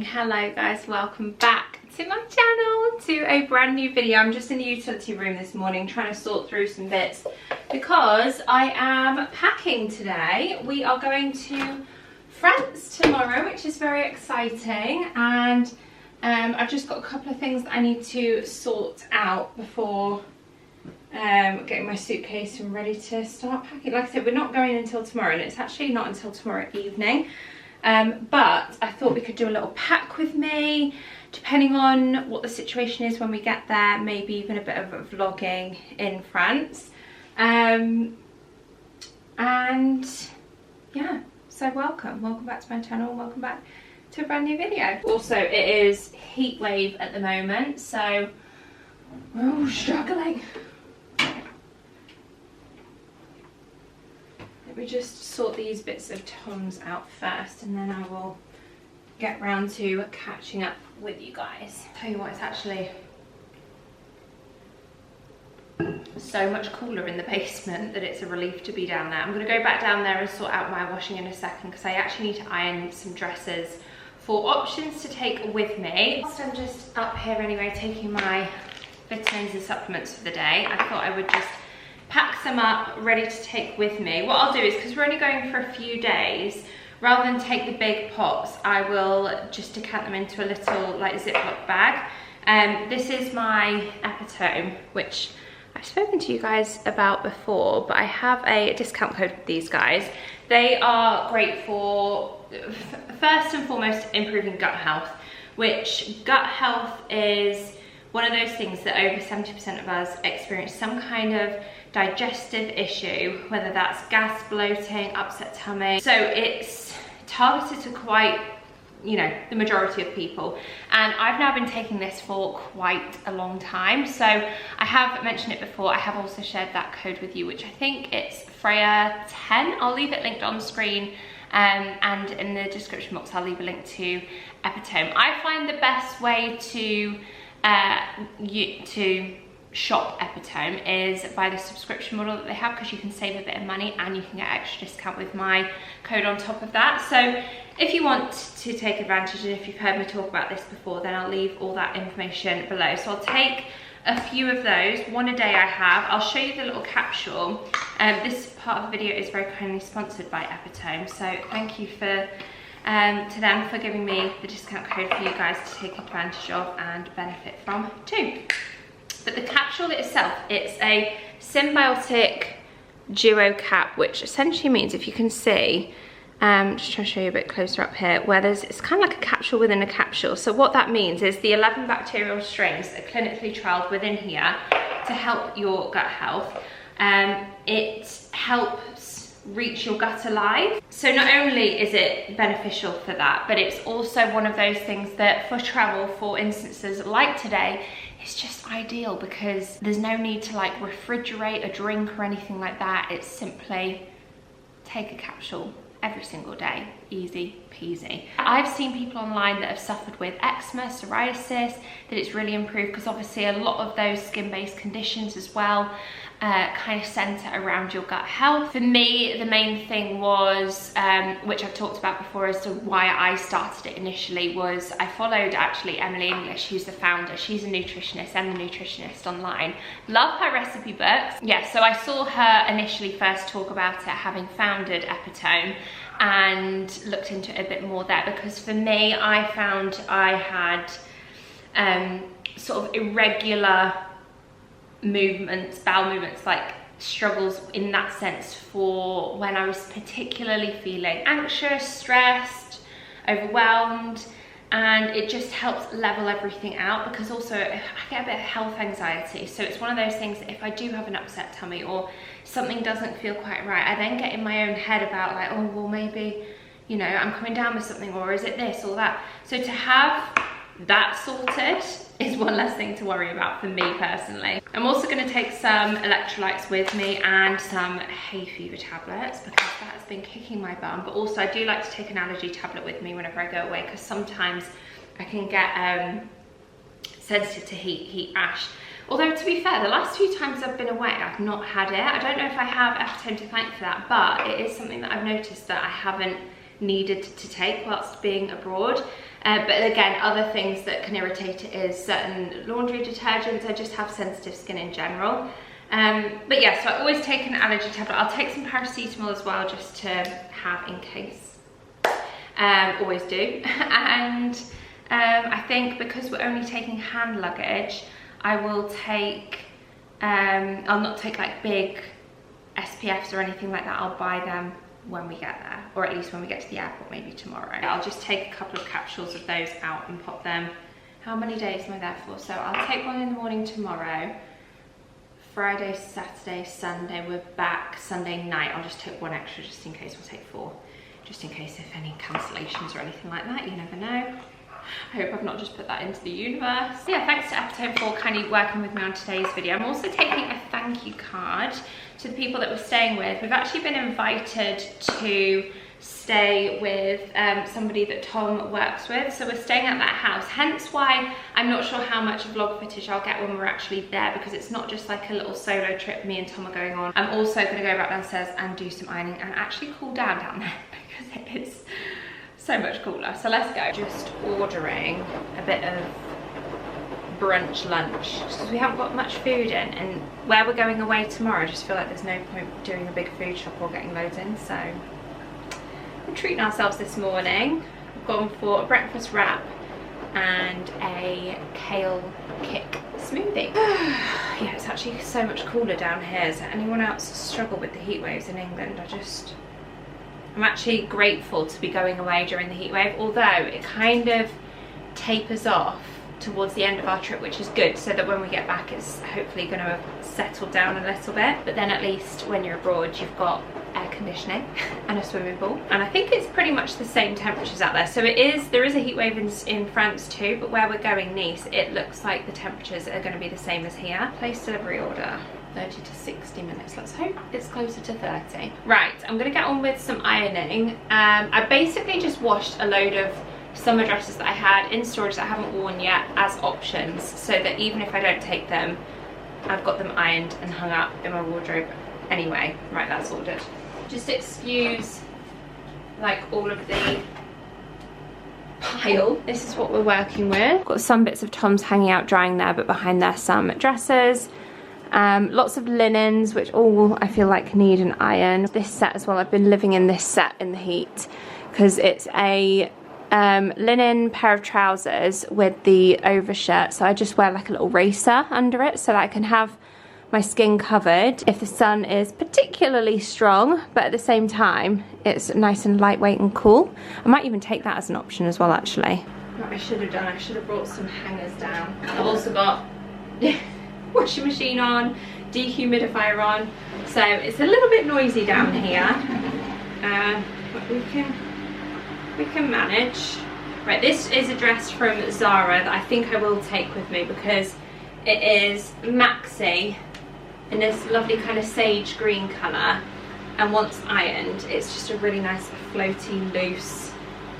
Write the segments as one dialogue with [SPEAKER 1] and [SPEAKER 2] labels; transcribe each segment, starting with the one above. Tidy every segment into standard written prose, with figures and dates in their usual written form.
[SPEAKER 1] morning. Hello guys, welcome back to my channel, to a brand new video. I'm just in the utility room this morning trying to sort through some bits because I am packing today. We are going to France tomorrow, which is very exciting, and I've just got a couple of things that I need to sort out before getting my suitcase and ready to start packing. Like I said, we're not going until tomorrow, and it's actually not until tomorrow evening. But I thought we could do a little pack with me, depending on what the situation is when we get there, maybe even a bit of a vlogging in France. And yeah, so welcome back to my channel, welcome back to a brand new video. Also, it is heat wave at the moment, so we're all struggling. Let me just sort these bits of Tom's out first, and then I will get round to catching up with you guys. Tell you what, it's actually so much cooler in the basement that it's a relief to be down there. I'm going to go back down there and sort out my washing in a second, because I actually need to iron some dresses for options to take with me. Whilst I'm just up here anyway, taking my vitamins and supplements for the day, I thought I would just pack some up ready to take with me. What I'll do is, because we're only going for a few days, rather than take the big pots, I will just decant them into a little like Ziploc bag. This is my Epitome, which I've spoken to you guys about before, but I have a discount code with these guys. They are great for, first and foremost, improving gut health, which gut health is one of those things that over 70% of us experience some kind of digestive issue, whether that's gas, bloating, upset tummy. So it's targeted to quite, you know, the majority of people. And I've now been taking this for quite a long time. So I have mentioned it before. I have also shared that code with you, which I think it's freya10. I'll leave it linked on screen. And in the description box, I'll leave a link to Epitome. I find the best way to shop Epitome is by the subscription model that they have, because you can save a bit of money and you can get extra discount with my code on top of that. So if you want to take advantage, and if you've heard me talk about this before, then I'll leave all that information below. So I'll take a few of those, one a day I have. I'll show you the little capsule. This part of the video is very kindly sponsored by Epitome, so thank you to them for giving me the discount code for you guys to take advantage of and benefit from too. But the capsule itself, it's a symbiotic duo cap, which essentially means, if you can see, just trying to show you a bit closer up here, where it's kind of like a capsule within a capsule. So what that means is the 11 bacterial strains that are clinically trialled within here to help your gut health. It helps reach your gut alive. So not only is it beneficial for that, but it's also one of those things that for travel, for instances like today, it's just ideal, because there's no need to like refrigerate a drink or anything like that. It's simply take a capsule every single day, easy peasy. I've seen people online that have suffered with eczema, psoriasis, that it's really improved, because obviously a lot of those skin-based conditions as well kind of center around your gut health. For me, the main thing was, which I've talked about before as to why I started it initially, was I followed actually Emily English, who's the founder. She's a nutritionist and a nutritionist online. Love her recipe books. Yeah, so I saw her initially first talk about it, having founded Epitome, and looked into it a bit more there, because for me, I found I had sort of irregular movements, bowel movements, like struggles in that sense, for when I was particularly feeling anxious, stressed, overwhelmed, and it just helps level everything out, because also I get a bit of health anxiety. So it's one of those things that if I do have an upset tummy or something doesn't feel quite right, I then get in my own head about like, oh well, maybe, you know, I'm coming down with something, or is it this or that? So to have that sorted is one less thing to worry about for me personally. I'm also going to take some electrolytes with me and some hay fever tablets, because that has been kicking my bum. But also I do like to take an allergy tablet with me whenever I go away, because sometimes I can get sensitive to heat rash. Although to be fair, the last few times I've been away, I've not had it. I don't know if I have Epitome to thank for that, but it is something that I've noticed that I haven't needed to take whilst being abroad. But again, other things that can irritate it is certain laundry detergents. I just have sensitive skin in general. But yeah, so I always take an allergy tablet. I'll take some paracetamol as well, just to have in case. Always do. And I think because we're only taking hand luggage, I will take, I'll not take like big SPFs or anything like that. I'll buy them when we get there, or at least when we get to the airport, maybe tomorrow. I'll just take a couple of capsules of those out and pop them. How many days am I there for? So I'll take one in the morning tomorrow, Friday, Saturday, Sunday, we're back Sunday night. I'll just take one extra just in case. We'll take 4, just in case if any cancellations or anything like that, you never know. I hope I've not just put that into the universe. Yeah, thanks to Epitome for kindly working with me on today's video. I'm also taking a thank you card to the people that we're staying with. We've actually been invited to stay with somebody that Tom works with, so we're staying at that house, hence why I'm not sure how much vlog footage I'll get when we're actually there, because it's not just like a little solo trip me and Tom are going on. I'm also going to go back downstairs and do some ironing and actually cool down there because it is so much cooler. So let's go. Just ordering a bit of brunch lunch because we haven't got much food in, and where we're going away tomorrow I just feel like there's no point doing a big food shop or getting loads in, so we're treating ourselves this morning. We've gone for a breakfast wrap and a kale kick smoothie. Yeah, it's actually so much cooler down here. Does anyone else struggle with the heat waves in England? I'm actually grateful to be going away during the heat wave, although it kind of tapers off towards the end of our trip, which is good, so that when we get back it's hopefully going to have settled down a little bit. But then at least when you're abroad you've got air conditioning and a swimming pool, and I think it's pretty much the same temperatures out there. So there is a heat wave in France too, but where we're going, Nice, it looks like the temperatures are going to be the same as here. Place delivery order 30 to 60 minutes. Let's hope it's closer to 30. Right, I'm gonna get on with some ironing. I basically just washed a load of summer dresses that I had in storage that I haven't worn yet as options, so that even if I don't take them, I've got them ironed and hung up in my wardrobe anyway. Right, that's ordered. Just excuse like all of the pile. This is what we're working with. Got some bits of Tom's hanging out drying there, but behind there some dresses. Lots of linens, which all I feel like need an iron. This set as well, I've been living in this set in the heat because it's a linen pair of trousers with the overshirt, so I just wear like a little racer under it so that I can have my skin covered if the sun is particularly strong, but at the same time it's nice and lightweight and cool. I might even take that as an option as well, actually. What I should have done, I should have brought some hangers down. I've also got washing machine on, dehumidifier on, so it's a little bit noisy down here, but we can manage. Right, this is a dress from Zara that I think I will take with me because it is maxi in this lovely kind of sage green colour, and once ironed it's just a really nice floaty loose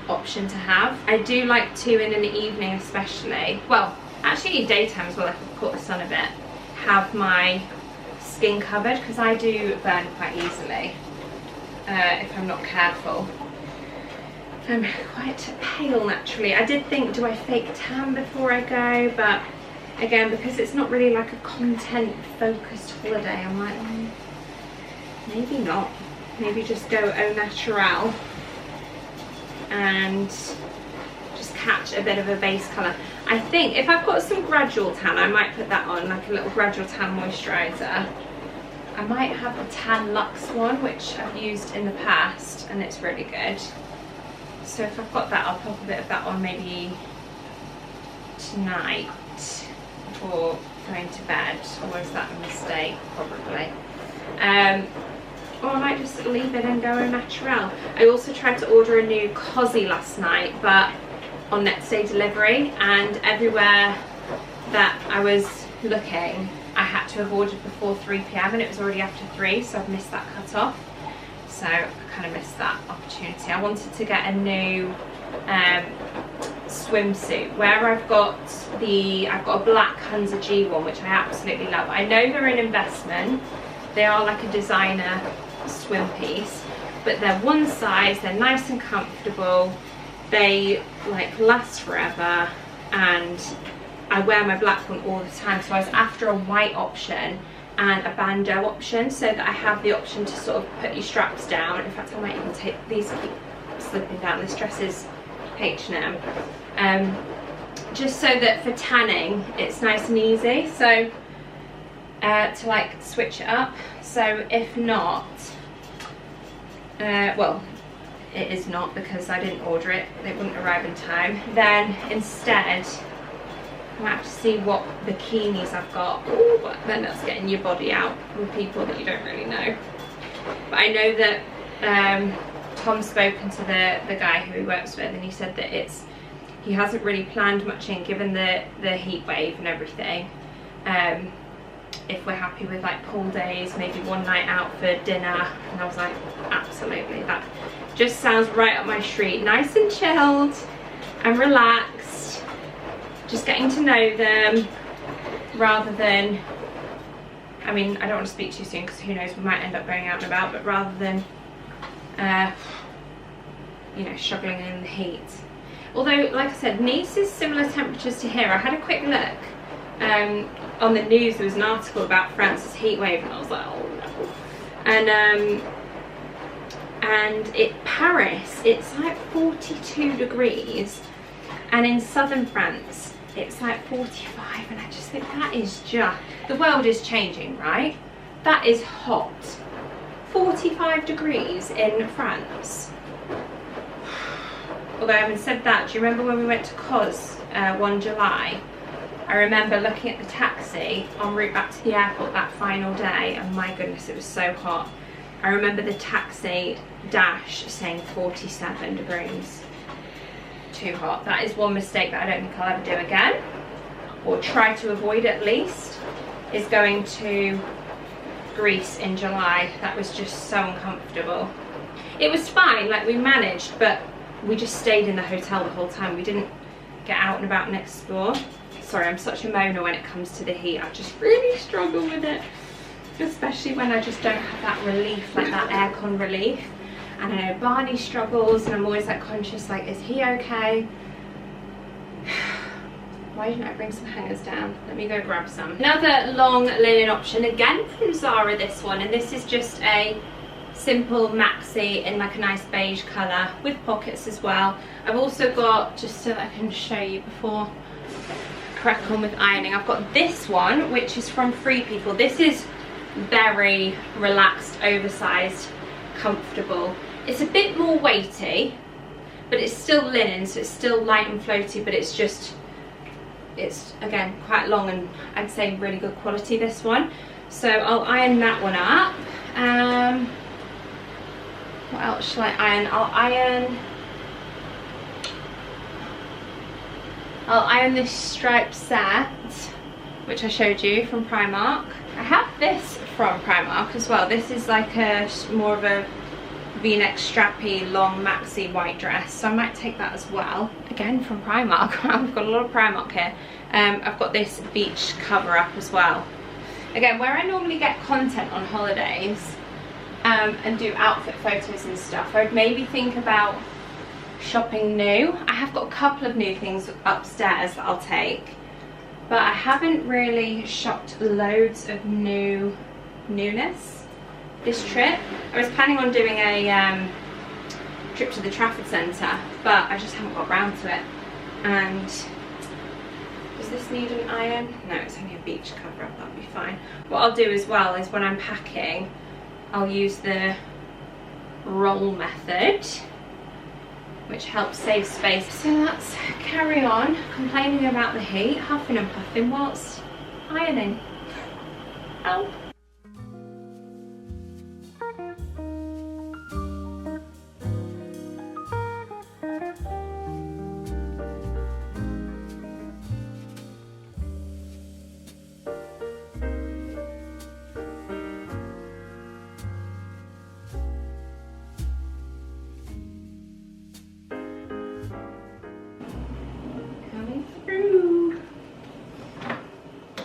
[SPEAKER 1] option to have. I do like to, in an evening especially, well actually daytime as well, I can caught the sun a bit, have my skin covered because I do burn quite easily if I'm not careful. I'm quite pale naturally. I did think, do I fake tan before I go, but again, because it's not really like a content focused holiday, I'm like, maybe not. Maybe just go au naturel and just catch a bit of a base colour. I think if I've got some gradual tan, I might put that on, like a little gradual tan moisturiser. I might have a Tan Luxe one, which I've used in the past, and it's really good. So if I've got that, I'll pop a bit of that on maybe tonight before going to bed. Or is that a mistake? Probably. Or I might just leave it and go au naturel. I also tried to order a new cozy last night, but on next day delivery, and everywhere that I was looking I had to have ordered before 3 p.m. and it was already after 3, so I've missed that cut off. So I kind of missed that opportunity. I wanted to get a new swimsuit where I've got a black Hunza G one, which I absolutely love. I know they're an investment. They are like a designer swim piece, but they're one size, they're nice and comfortable. they like last forever, and I wear my black one all the time, so I was after a white option and a bandeau option, so that I have the option to sort of put your straps down. In fact, I might even take these, keep slipping down. This dress is H&M, just so that for tanning it's nice and easy, so to like switch it up. So if not, well, it is not, because I didn't order it, it wouldn't arrive in time, then instead I might have to see what bikinis I've got. Ooh, but then that's getting your body out with people that you don't really know. But I know that Tom's spoken to the guy who he works with, and he said that he hasn't really planned much in, given the heat wave and everything. If we're happy with like pool days, maybe one night out for dinner. And I was like, absolutely, that just sounds right up my street. Nice and chilled and relaxed, just getting to know them, rather than, I mean, I don't want to speak too soon because who knows, we might end up going out and about, but rather than you know, struggling in the heat. Although, like I said, Nice is similar temperatures to here. I had a quick look on the news. There was an article about France's heat wave, and I was like, oh no. And Paris, it's like 42 degrees, and in southern France it's like 45, and I just think that is just, the world is changing, right? That is hot. 45 degrees in France. Although having said that, do you remember when we went to Cos 1 July? I remember looking at the taxi en route back to the airport that final day, and my goodness, it was so hot. I remember the taxi dash saying 47 degrees. Too hot. That is one mistake that I don't think I'll ever do again, or try to avoid at least, is going to Greece in July. That was just so uncomfortable. It was fine, like we managed, but we just stayed in the hotel the whole time. We didn't get out and about and explore. Sorry, I'm such a moaner when it comes to the heat. I just really struggle with it, especially when I just don't have that relief, like that aircon relief. And I know Barney struggles, and I'm always like conscious, like, is he okay? Why didn't I bring some hangers down? Let me go grab some. Another long linen option, again from Zara, this one, and this is just a simple maxi in like a nice beige colour with pockets as well. I've also got, just so that I can show you before I crack on with ironing, I've got this one, which is from Free People. This is very relaxed, oversized, comfortable. It's a bit more weighty, but it's still linen, so it's still light and floaty, but it's just, it's again quite long, and I'd say really good quality, this one. So I'll iron that one up. What else shall I iron? I'll iron this striped set, which I showed you from Primark. I have this from Primark as well. This is like a more of a V-neck strappy long maxi white dress, so I might take that as well. Again from Primark. I've got a lot of Primark here. I've got this beach cover up as well. Again, where I normally get content on holidays and do outfit photos and stuff, I'd maybe think about shopping new. I have got a couple of new things upstairs that I'll take, but I haven't really shopped loads of newness this trip. I was planning on doing a trip to the Trafford Centre, but I just haven't got round to it. And does this need an iron? No, it's only a beach cover up, that'll be fine. What I'll do as well is when I'm packing, I'll use the roll method, which helps save space. So let's carry on complaining about the heat, huffing and puffing whilst ironing. Help.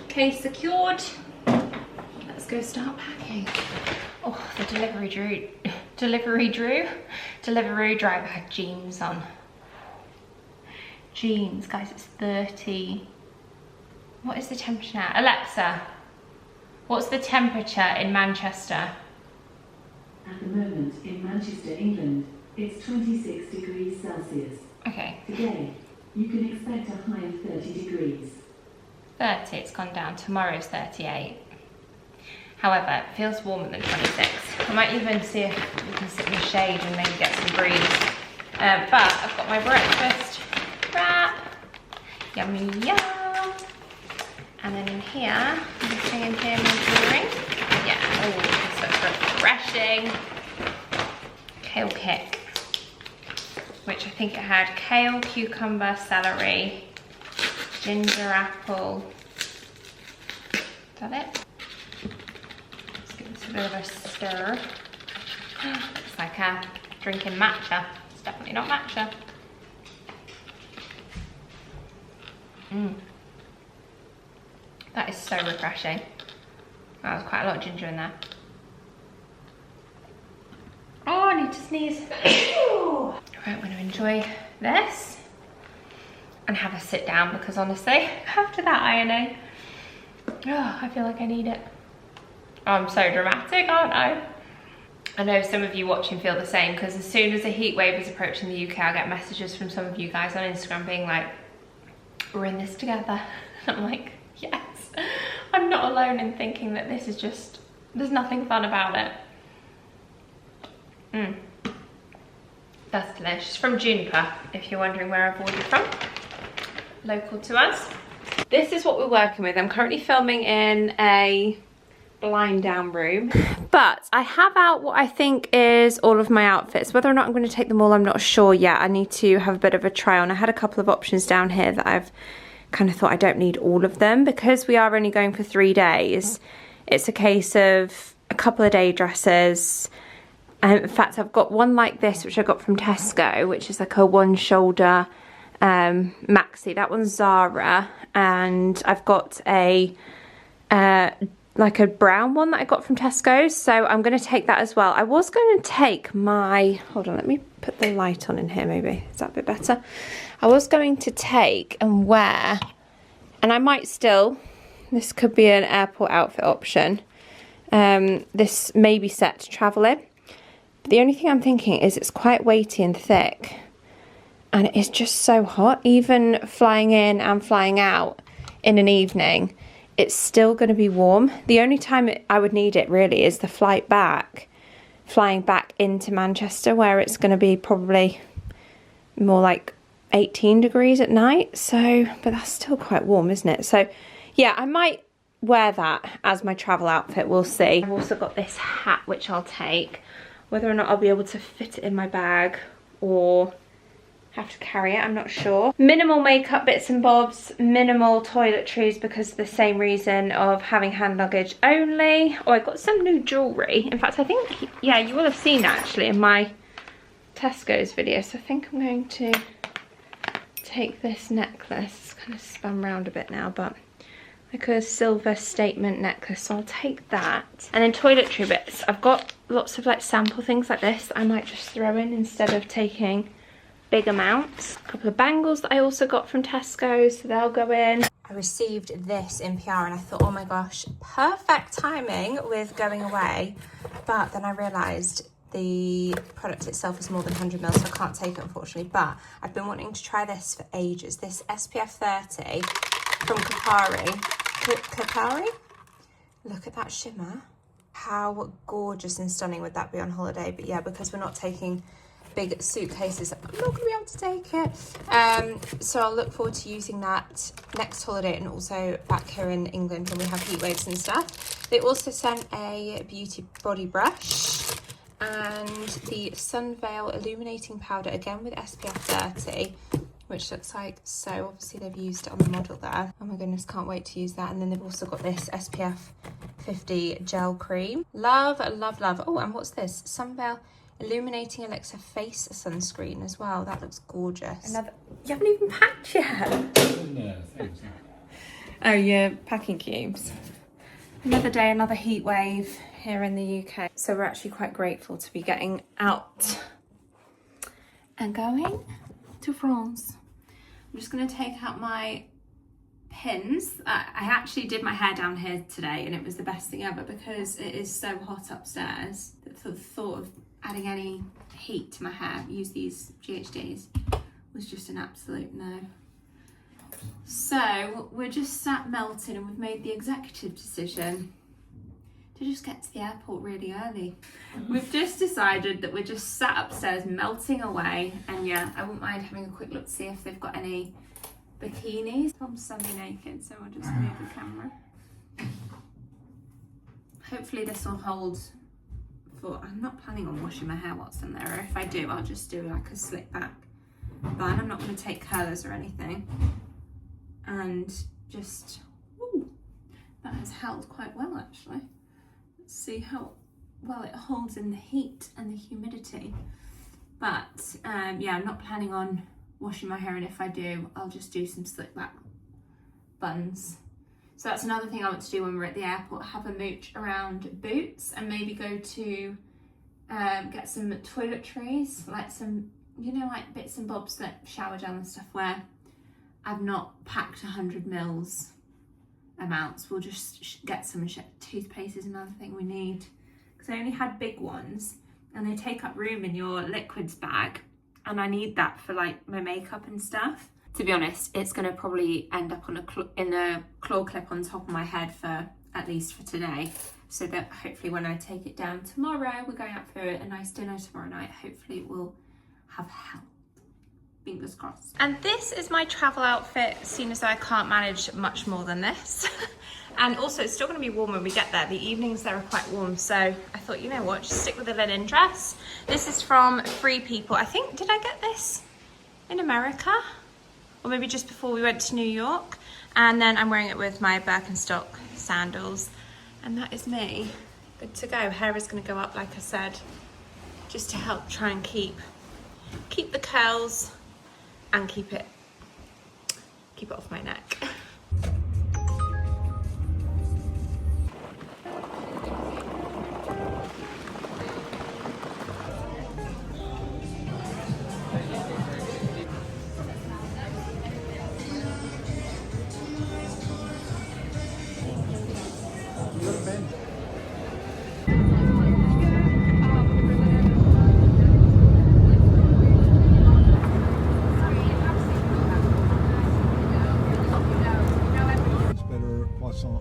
[SPEAKER 1] Okay, secured. Let's go start packing. Oh, the delivery driver had jeans on. jeans. Guys, it's 30. What is the temperature now? Alexa, what's the temperature in Manchester?
[SPEAKER 2] At the moment, in Manchester, England, it's 26 degrees Celsius.
[SPEAKER 1] Okay.
[SPEAKER 2] Today, you can expect a high of 30 degrees.
[SPEAKER 1] 30, it's gone down. Tomorrow's 38. However, it feels warmer than 26. I might even see if we can sit in the shade and maybe get some breeze. But I've got my breakfast wrap. Yummy, yum. And then in here, anything in here, my jewelry. Yeah, oh, this looks refreshing. Kale kick, which I think it had kale, cucumber, celery, ginger apple. Is that it? Let's give this a bit of a stir. It's like drinking matcha. It's definitely not matcha. That is so refreshing. That was quite a lot of ginger in there. Oh, I need to sneeze. Right, I'm gonna enjoy this and have a sit down because honestly, after that ironing, oh, I feel like I need it. Oh, I'm so dramatic, aren't I? I know some of you watching feel the same because as soon as a heat wave is approaching the UK, I'll get messages from some of you guys on Instagram being like, we're in this together. I'm like, yes. I'm not alone in thinking that this is just, there's nothing fun about it. That's delicious. From Juniper, if you're wondering where I've ordered from. Local to us. This is what we're working with. I'm currently filming in a blind down room. But I have out what I think is all of my outfits. Whether or not I'm going to take them all, I'm not sure yet. I need to have a bit of a try on. I had a couple of options down here that I've kind of thought I don't need all of them. Because we are only going for 3 days, it's a case of a couple of day dresses. In fact, I've got one like this, which I got from Tesco, which is like a one shoulder maxi. That one's Zara. And I've got a like a brown one that I got from Tesco. So I'm going to take that as well. I was going to take my, hold on, let me put the light on in here maybe. Is that a bit better? I was going to take and wear, and I might still, this could be an airport outfit option. This may be set to travel in. The only thing I'm thinking is it's quite weighty and thick and it's just so hot. Even flying in and flying out in an evening, it's still going to be warm. The only time I would need it really is the flight back, flying back into Manchester, where it's going to be probably more like 18 degrees at night. So, but that's still quite warm, isn't it? So yeah, I might wear that as my travel outfit. We'll see. I've also got this hat, which I'll take. Whether or not I'll be able to fit it in my bag or have to carry it, I'm not sure. Minimal makeup bits and bobs, minimal toiletries because of the same reason of having hand luggage only. Oh, I got some new jewellery. In fact, I think, yeah, you will have seen that actually in my Tesco's video. So I think I'm going to take this necklace. It's kind of spun round a bit now, but like a silver statement necklace, so I'll take that. And then toiletry bits, I've got lots of like sample things like this that I might just throw in instead of taking big amounts. A couple of bangles that I also got from Tesco, so they'll go in. I received this in PR and I thought, oh my gosh, perfect timing with going away. But then I realised the product itself is more than 100 ml, so I can't take it unfortunately. But I've been wanting to try this for ages. This SPF 30 from Kapari. Look at that shimmer. How gorgeous and stunning would that be on holiday? But yeah, because we're not taking big suitcases, I'm not going to be able to take it. So I'll look forward to using that next holiday and also back here in England when we have heat waves and stuff. They also sent a beauty body brush and the Sunveil illuminating powder, again with SPF 30, which looks like so. Obviously they've used it on the model there. Oh my goodness, can't wait to use that. And then they've also got this SPF 50 gel cream. Love, love, love. Oh, and what's this? Sunveil illuminating elixir face sunscreen as well. That looks gorgeous. Another, you haven't even packed yet.
[SPEAKER 3] No, thanks.
[SPEAKER 1] Oh, yeah, packing cubes. Another day, another heat wave here in the UK. So we're actually quite grateful to be getting out and going to France. I'm just going to take out my pins. I actually did my hair down here today and it was the best thing ever because it is so hot upstairs that the thought of adding any heat to my hair, use these GHDs, was just an absolute no. So we're just sat melting and we've made the executive decision to just get to the airport really early. We've just decided that we're just sat upstairs melting away, and yeah, I wouldn't mind having a quick look to see if they've got any bikinis. I'm semi-naked, so I'll just move the camera. Hopefully this will hold for, I'm not planning on washing my hair whilst I'm there, or if I do, I'll just do like a slick back bun. I'm not going to take curlers or anything. And just, ooh, that has held quite well actually. Let's see how well it holds in the heat and the humidity. But yeah, I'm not planning on washing my hair, and if I do, I'll just do some slick back buns. So that's another thing I want to do when we're at the airport, have a mooch around Boots and maybe go to get some toiletries, like some, you know, like bits and bobs that shower gel and stuff where I've not packed 100 mils amounts. We'll just get some. Toothpaste is another thing we need, because I only had big ones and they take up room in your liquids bag, and I need that for like my makeup and stuff. To be honest, it's going to probably end up on in a claw clip on top of my head for at least for today, so that hopefully when I take it down tomorrow, we're going out for a nice dinner tomorrow night, hopefully it will have help. Fingers crossed. And this is my travel outfit, seeing as though I can't manage much more than this. And also it's still going to be warm when we get there. The evenings there are quite warm, so I thought, you know what, just stick with a linen dress. This is from Free People. I think, did I get this in America? Or maybe just before we went to New York. And then I'm wearing it with my Birkenstock sandals. And that is me. Good to go. Hair is going to go up, like I said, just to help try and keep the curls and keep it off my neck.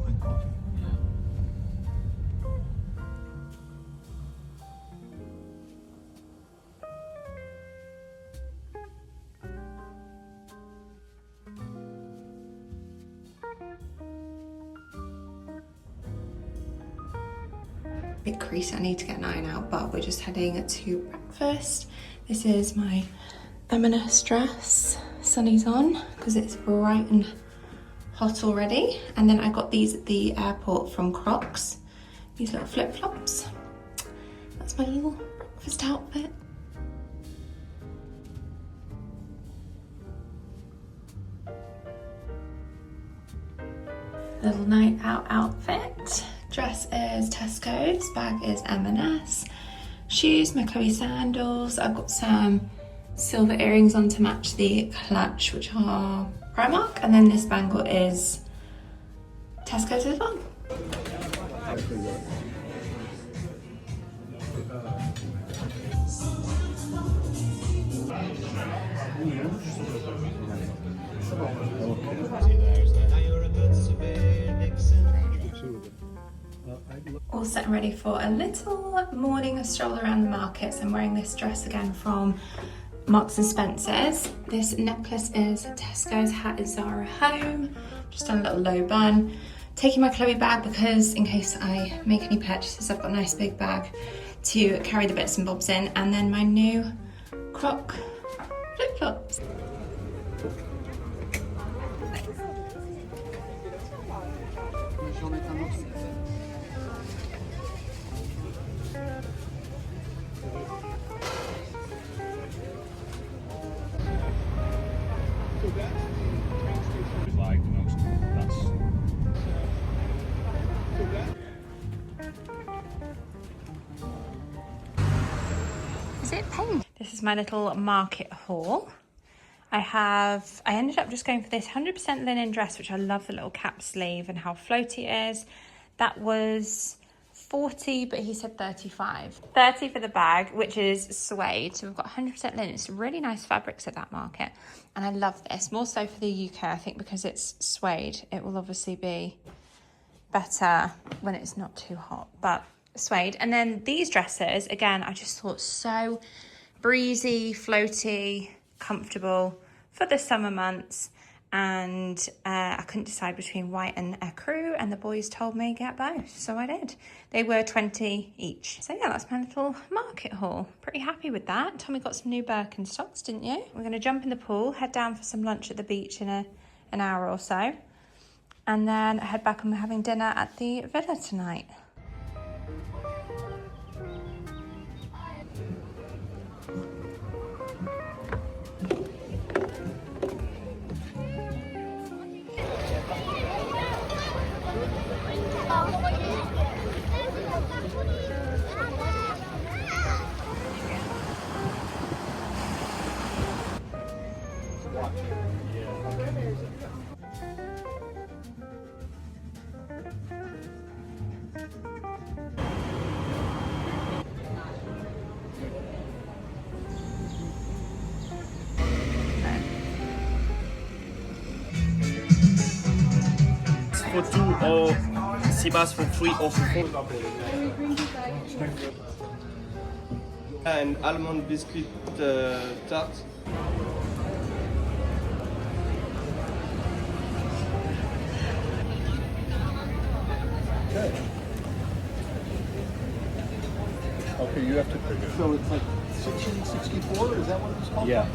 [SPEAKER 3] And coffee.
[SPEAKER 1] Bit creasy, I need to get an iron out, but we're just heading to breakfast. This is my M&S dress. Sunny's on because it's bright and hot already. And then I got these at the airport from Crocs, these little flip-flops. That's my little breakfast outfit. Little night out outfit. Dress is Tesco's, bag is M&S. Shoes, my Chloe sandals. I've got some silver earrings on to match the clutch, which are Primark, and then this bangle is Tesco's as well. All set and ready for a little morning stroll around the markets. I'm wearing this dress again from Marks and Spencer's. This necklace is Tesco's, hat is Zara Home. Just done a little low bun. Taking my Chloe bag because in case I make any purchases, I've got a nice big bag to carry the bits and bobs in. And then my new Croc flip-flops. Is it pink? This is my little market haul. I ended up just going for this 100% linen dress, which I love the little cap sleeve and how floaty it is. That was 40, but he said 35. 30 for the bag, which is suede. So we've got 100% linen. It's really nice fabrics at that market. And I love this, more so for the UK, I think, because it's suede. It will obviously be better when it's not too hot, but suede. And then these dresses, again, I just thought so breezy, floaty, comfortable for the summer months. And I couldn't decide between white and ecru, and the boys told me get both, so I did. They were 20 each. So yeah, that's my little market haul. Pretty happy with that. Tommy got some new Birkenstocks, didn't you? We're going to jump in the pool, head down for some lunch at the beach in an hour or so, and then head back and we're having dinner at the villa tonight.
[SPEAKER 3] For 2 or Sibas for 3 or for 4. And almond biscuit tart.
[SPEAKER 4] Okay, you have to pick it.
[SPEAKER 5] So it's like 1664, is that what it's called?
[SPEAKER 4] Yeah.